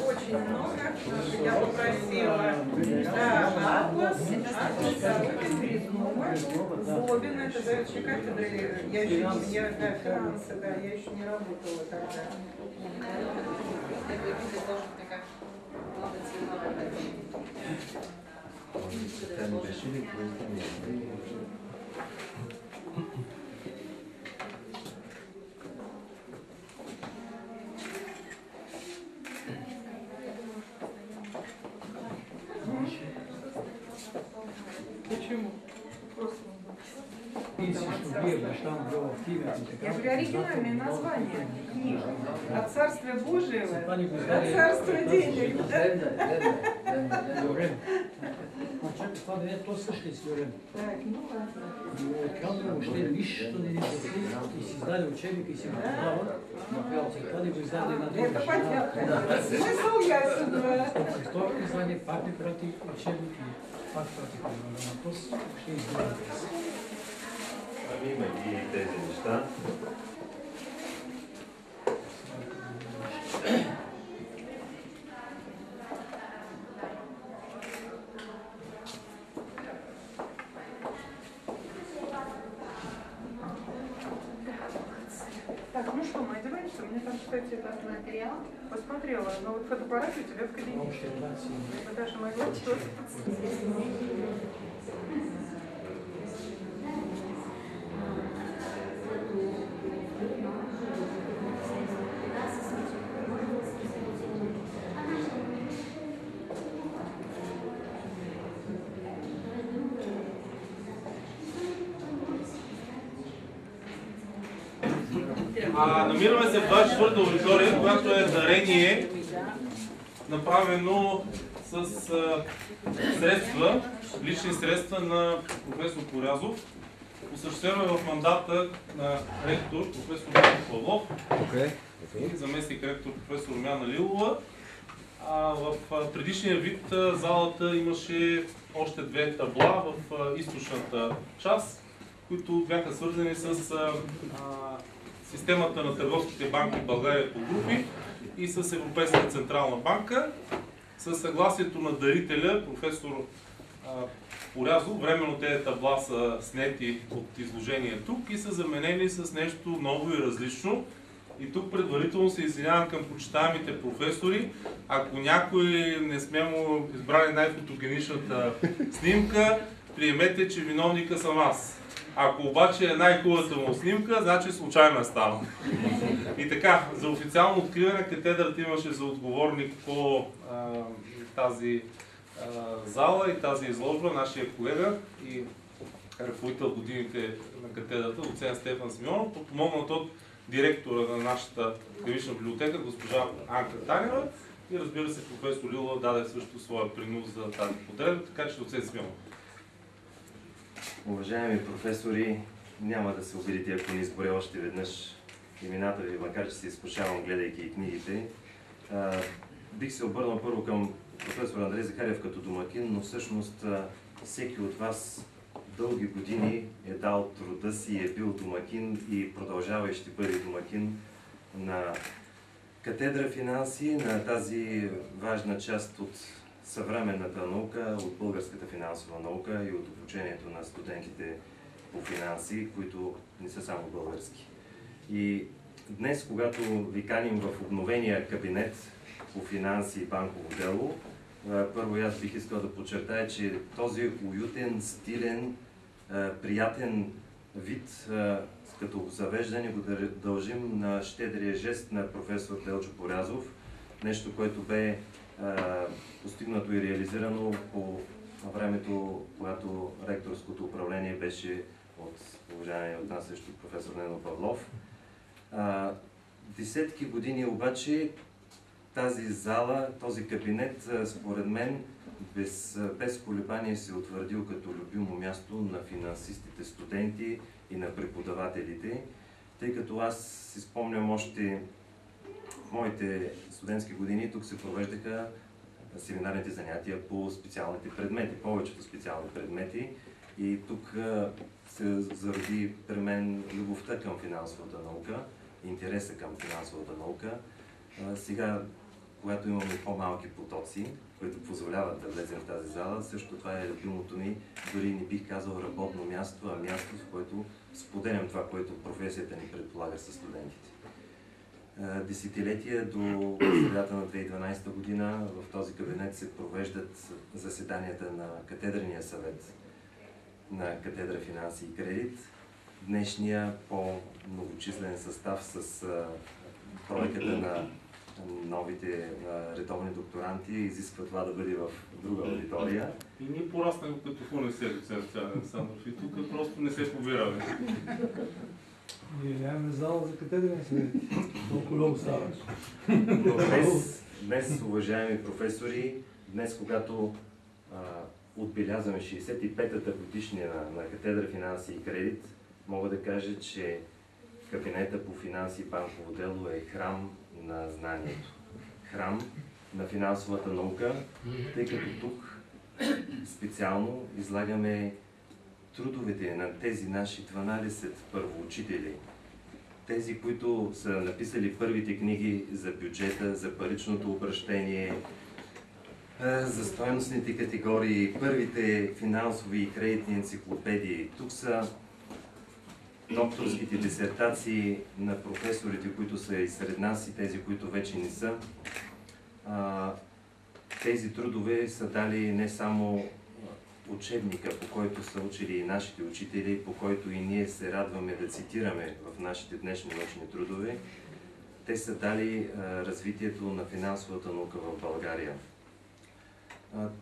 Очень много. Я попросила атлас, Бобин, это заведующий кафедрой. Я еще не, финансы, да, я еще не работала тогда. Почему? Я говорю, оригинальное название книг. От Царства Божьего до Царства денег. Това да не е то същия си Лорен. Казвам, въобще нищо не ни записва и си издаде учебник и си го продава. Това не го издаде една друга. Это понятно. Смысл ясен, да. Второ издание пак не прати учебник и пак прати на то ще издаде. Ами има и тези неща. Так, ну что, мы одеваемся? Мне там, кстати, этот материал посмотрела, но вот фотоаппарат у тебя в кабинете. Мы даже могли что-то подсмотреть. Намираме се в 24-та аудитория, която е дарение, направено с средства, лични средства на професор Порязов. Осъществено е в мандата на ректор професор Янко Павлов и заместник ректор професор Румяна Лилова. В предишния вид залата имаше още две табла в източната част, които бяха свързани с системата на търговските банки в България по групи и с Европейската централна банка. Със съгласието на дарителя, професор Порязов, временно тези табла са снети от изложение тук и са заменени с нещо ново и различно. И тук предварително се извинявам към почитаемите професори, ако някой не сме му избрали най-фотогеничната снимка, приемете, че виновника съм аз. Ако обаче е най-хубавата му снимка, значи случайно е станало. И така, за официално откриване катедрата имаше за отговорник по тази зала и тази изложба нашия колега и ръководител годините на катедрата, доцент Стефан Симеонов, подпомогнат от директора на нашата академична библиотека, госпожа Анка Танева, и разбира се, професор Лилова даде също своя принос за тази подреда, така че доцент Симеонов. Уважаеми професори, няма да се обидите, ако не изборя още веднъж имената ви, макар че се изкушавам, гледайки и книгите. Бих се обърнал първо към професор Андрей Захариев като домакин, но всъщност всеки от вас дълги години е дал труда си, е бил домакин и продължава и ще бъде домакин на катедра финанси, на тази важна част от съвременната наука, от българската финансова наука и от обучението на студентите по финанси, които не са само български. И днес, когато ви каним в обновения кабинет по финанси и банково дело, първо аз бих искал да подчертая, че този уютен, стилен, приятен вид като завеждане го дължим на щедрия жест на професор Делчо Порязов, нещо, което бе постигнато и реализирано по времето, когато ректорското управление беше от уважаемия от нас също професор Нено Павлов. Десетки години обаче тази зала, този кабинет, според мен, без колебание се утвърдил като любимо място на финансистите, студенти и на преподавателите, тъй като аз си спомням още в моите студентски години, тук се провеждаха семинарните занятия по специалните предмети, повечето специални предмети. И тук се зароди при мен любовта към финансовата наука, интереса към финансовата наука. Сега, когато имаме по-малки потоци, които позволяват да влезем в тази зала, също това е любимото ми, дори не бих казал работно място, а място, в което споделям това, което професията ни предполага със студентите. Десетилетия до средата на 2012 година в този кабинет се провеждат заседанията на катедрения съвет на катедра финанси и кредит. Днешния по-многочислен състав с бройката на новите редовни докторанти изисква това да бъде в друга аудитория. И ние пораснахме като ФУНС, доцент Александров, и тук просто не се побираме. Ние нямаме зала за катедрен съвет. Толкова много става. Но днес, уважаеми професори, днес, когато отбелязваме 65-та годишнина на катедра финанси и кредит, мога да кажа, че кабинета по финанси и банково дело е храм на знанието. Храм на финансовата наука, тъй като тук специално излагаме трудовете на тези наши 12 първоучители. Тези, които са написали първите книги за бюджета, за паричното обращение, за стойностните категории, първите финансови и кредитни енциклопедии. Тук са докторските дисертации на професорите, които са и сред нас, и тези, които вече не са. Тези трудове са дали не само учебника, по който са учили и нашите учители, по който и ние се радваме да цитираме в нашите днешни научни трудове. Те са дали развитието на финансовата наука в България.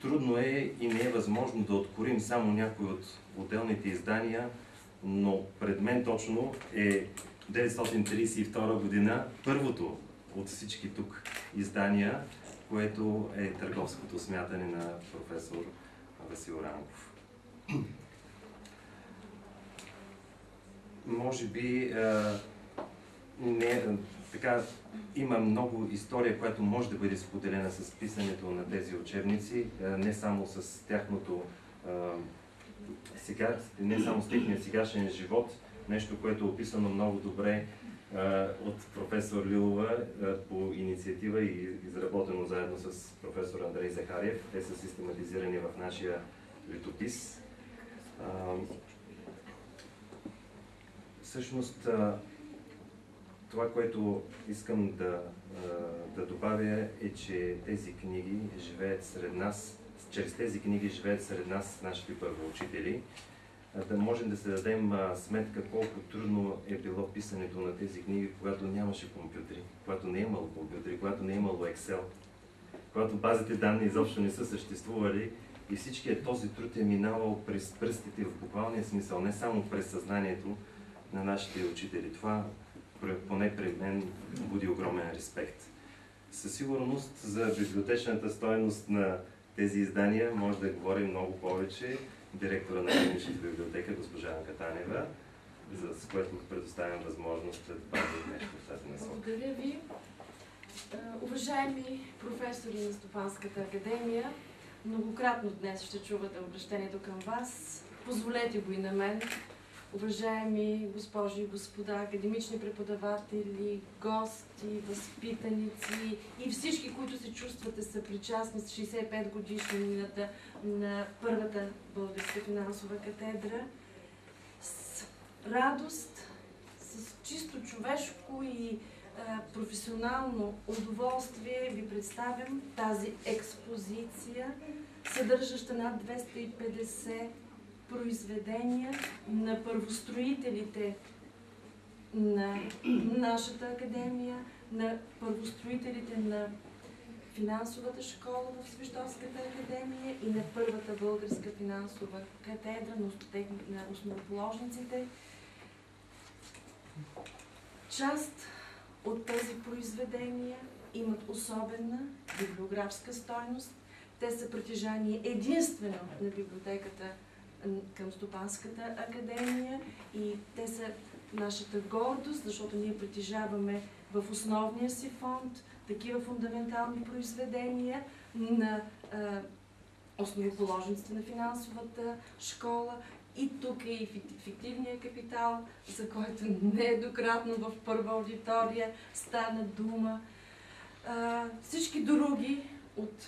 Трудно е и не е възможно да откорим само някои от отделните издания, но пред мен точно е 1932 година, първото от всички тук издания, което е търговското смятане на професор Васил Ранков. Може би има много история, която може да бъде споделена с писането на тези учебници, не само с тяхното не само с техния сегашен живот, нещо, което е описано много добре от професор Лилова по инициатива и изработено заедно с професор Андрей Захариев. Те са систематизирани в нашия летопис. Всъщност, това, което искам да добавя е, че тези книги живеят сред нас, чрез тези книги живеят сред нас нашите първоучители. Да можем да се дадем сметка колко трудно е било писането на тези книги, когато нямаше компютри, когато не е имало компютри, когато не е имало Excel, когато базите данни изобщо не са съществували и всичкият този труд е минавал през пръстите в буквалния смисъл, не само през съзнанието на нашите учители. Това поне при мен буди огромен респект. Със сигурност за библиотечната стойност на тези издания може да говорим много повече. Директора на Клиничната библиотека, госпожа Анка Танева, за което предоставям възможност да добавя нещо в тази насока. Благодаря ви. Уважаеми професори на Стопанската академия, многократно днес ще чувате обращението към вас. Позволете го и на мен. Уважаеми госпожи и господа, академични преподаватели, гости, възпитаници и всички, които се чувствате съпричастни с 65 годишнината на първата българска финансова катедра, с радост, с чисто човешко и професионално удоволствие ви представям тази експозиция, съдържаща над 250 произведения на първостроителите на нашата академия, на първостроителите на финансовата школа в Свищовската академия и на първата българска финансова катедра на основоположниците. Част от тези произведения имат особена библиографска стойност. Те са притежание единствено на библиотеката към Стопанската академия и те са нашата гордост, защото ние притежаваме в основния си фонд такива фундаментални произведения на основоположниците на финансовата школа. И тук е и фиктивния капитал, за който нееднократно в първа аудитория стана дума. Всички други от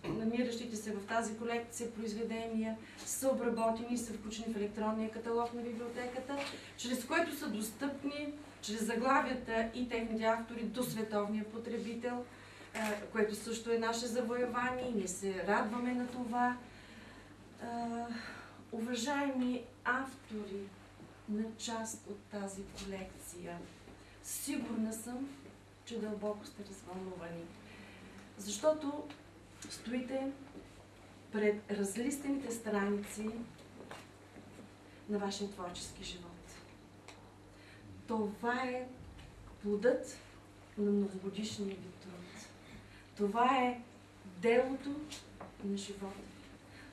намиращите се в тази колекция произведения са обработени и са включени в електронния каталог на библиотеката, чрез което са достъпни, чрез заглавията и техните автори до световния потребител, което също е наше завоевание и ние се радваме на това. Уважаеми автори на част от тази колекция, сигурна съм, че дълбоко сте развълнувани, защото стоите пред разлистените страници на вашия творчески живот. Това е плодът на многогодишния ви труд. Това е делото на живота.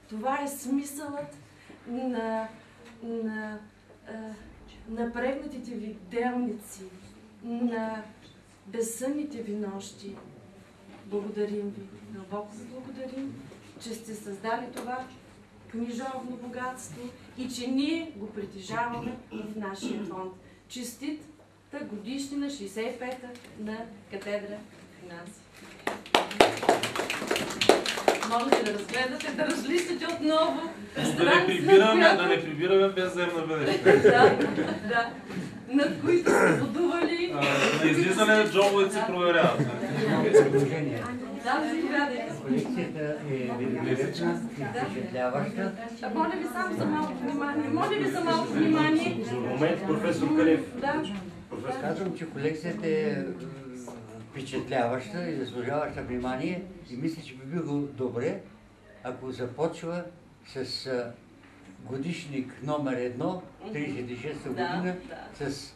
Това е смисълът на напрегнатите ви делници, на безсънните ви нощи. Благодарим ви, дълбоко ви благодарим, че сте създали това книжовно богатство и че ние го притежаваме в нашия фонд. Честита годишнина 65-та на катедра финанси. Можете да разгледате, да разлистите отново. Да не прибираме без заемна бъдеще. Да. Над които сте будували. На излизане на джобовете се проверяват. Да, заповядайте. Колекцията е великолепна и впечатляваща. Моля ви само за малко внимание. За момент, професор Кънев. Казвам, че колекцията е впечатляваща и заслужаваща внимание и мисля, че би било добре, ако започва с годишник номер 1, 36-та година, с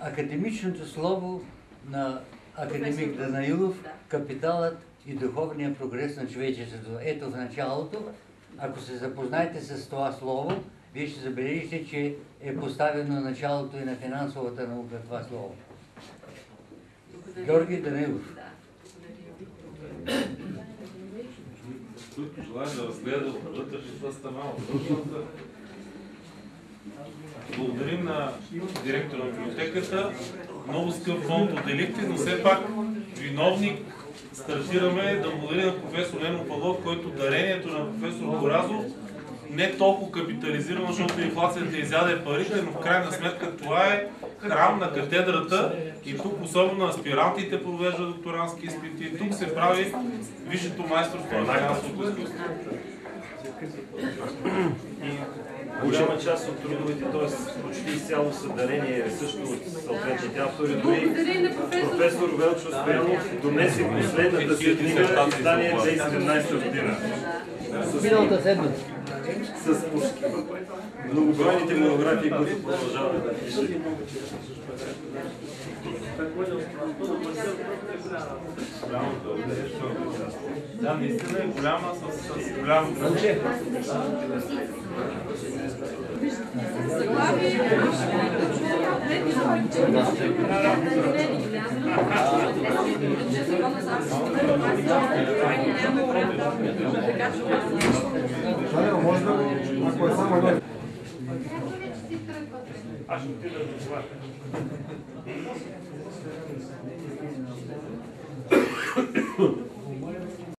академичното слово на академик Данаилов, капиталът и духовния прогрес на човечеството. Ето в началото, ако се запознаете с това слово, вие ще забележите, че е поставено началото и на финансовата наука това слово. Георги Данаилов. Който желая да разгледа вътрешната страна, благодарим на директора на библиотеката. Много скъп фонд отделихте, но все пак виновник стартираме да благодарим на професор Нено Павлов, който дарението на професор Горазов не толкова капитализирано, защото инфлацията изяде парите, но в крайна сметка това е храм на катедрата и тук особено аспирантите провеждат докторантски изпити и тук се прави висшето майсторство на финансовото изкуство. Голяма част от трудовете, т.е. почти изцяло са дарение също от съответните автори. Дори професор Велчо Стоянов донесе последната си книга, издание 2017 година. Миналата седмица. С многобройните монографии, които продължават да пишат. Да, наистина е голяма с голямо. Аз ще отида да това.